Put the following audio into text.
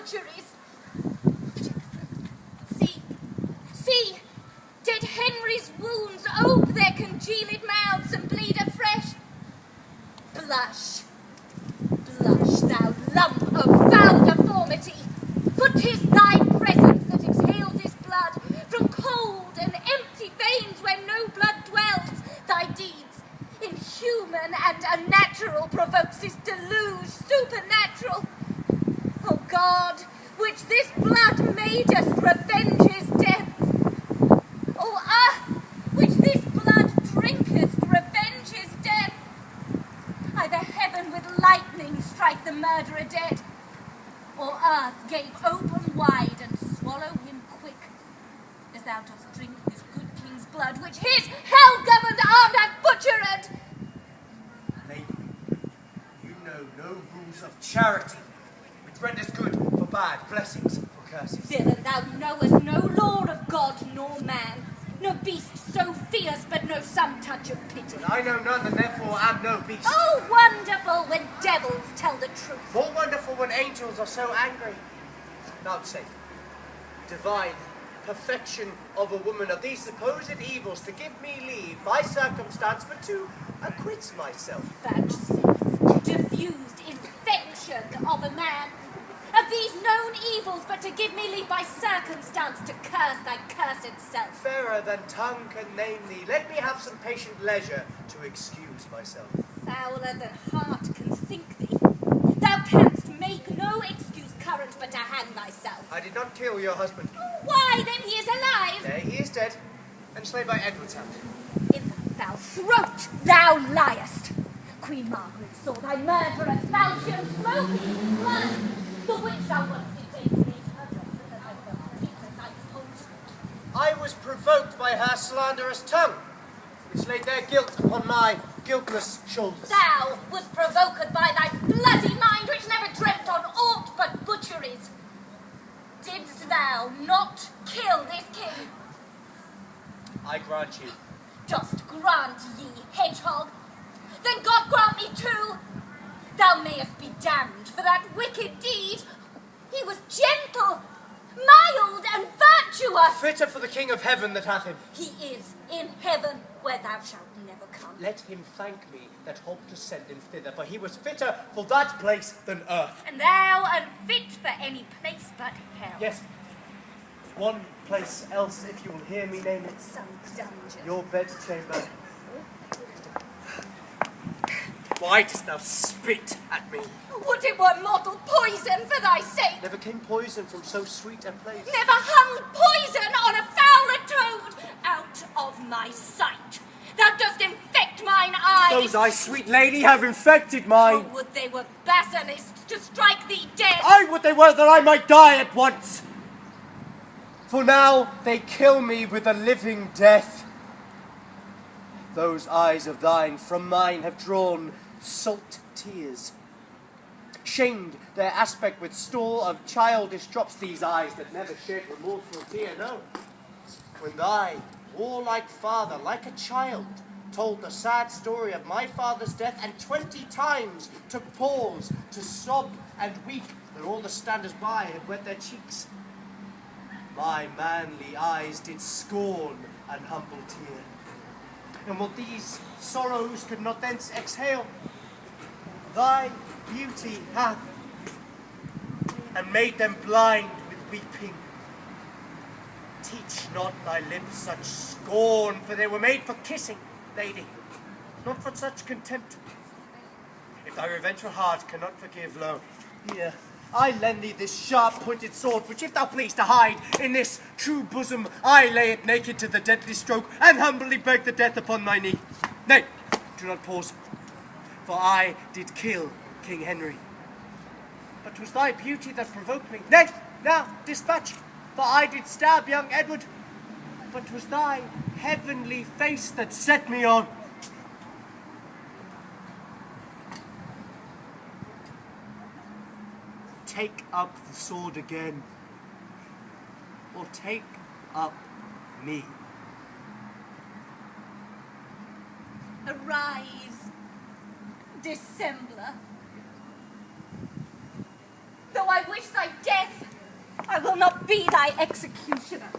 butcheries. See, dead Henry's wounds ope their congealed mouths and bleed afresh. Blush, thou lump of foul deformity, for 'tis thy presence that exhales this blood from cold and empty veins where no blood dwells. Thy deeds, inhuman and unnatural, provokes this deluge supernatural. O God, which this blood madest, revenge his death. O earth, which this blood drinkest, revenge his death. Either heaven with lightning strike the murderer dead, or earth gape open wide and swallow him quick, as thou dost drink this good king's blood, which his hell-governed arm hath butchered. Lady, you know no rules of charity, which renders good for bad, blessings for curses. Villain, thou knowest no law of God nor man, no beast so fierce, but no some touch of pity. I know none, and therefore am no beast. Oh, wonderful when devils tell the truth. More wonderful when angels are so angry. Vouchsafe, divine perfection of a woman, of these supposed evils, to give me leave by circumstance, but to acquit myself. Vouchsafe, diffused infection of a man, of these known evils, but to give me leave by circumstance to curse thy cursed self. Fairer than tongue can name thee, let me have some patient leisure to excuse myself. Fouler than heart can think thee, thou canst make no excuse current but to hang thyself. I did not kill your husband. Why, then he is alive. Nay, he is dead, and slain by Edward's hand. In the foul throat thou liest. Queen Margaret saw thy murderous falchion smoking blood, the which thou wast defaced her dress with the hope of Jesus I suppose. I was provoked by her slanderous tongue, which laid their guilt upon my guiltless shoulders. Thou wast provoked by thy bloody mind, which never dreamt on aught but butcheries. Didst thou not kill this king? I grant you. Dost grant ye, hedgehog? Then God grant me too. Thou mayest be damned for that wicked deed. He was gentle, mild, and virtuous. Fitter for the King of Heaven that hath him. He is in heaven, where thou shalt never come. Let him thank me that holp to send him thither, for he was fitter for that place than earth. And thou unfit for any place but hell. Yes, one place else, if you will hear me name it. Some dungeon. Your bedchamber. Why dost thou spit at me? Would it were mortal poison for thy sake. Never came poison from so sweet a place. Never hung poison on a fouler toad. Out of my sight. Thou dost infect mine eyes. Those eyes, sweet lady, have infected mine. Oh, would they were basilisks to strike thee dead. I would they were, that I might die at once. For now they kill me with a living death. Those eyes of thine from mine have drawn salt tears. Shamed their aspect with store of childish drops, these eyes that never shed remorseful tear, no. When thy warlike father, like a child, told the sad story of my father's death, and 20 times took pause to sob and weep, that all the standers by had wet their cheeks, my manly eyes did scorn an humble tear. And what these sorrows could not thence exhale, thy beauty hath, and made them blind with weeping. Teach not thy lips such scorn, for they were made for kissing, lady, not for such contempt. If thy revengeful heart cannot forgive, lo, here, I lend thee this sharp-pointed sword, which if thou please to hide in this true bosom, I lay it naked to the deadly stroke, and humbly beg the death upon my knee. Nay, do not pause, for I did kill King Henry. But 'twas thy beauty that provoked me. Nay, now, dispatch, for I did stab young Edward, but 'twas thy heavenly face that set me on. Take up the sword again, or take up me. Arise, dissembler. Though I wish thy death, I will not be thy executioner.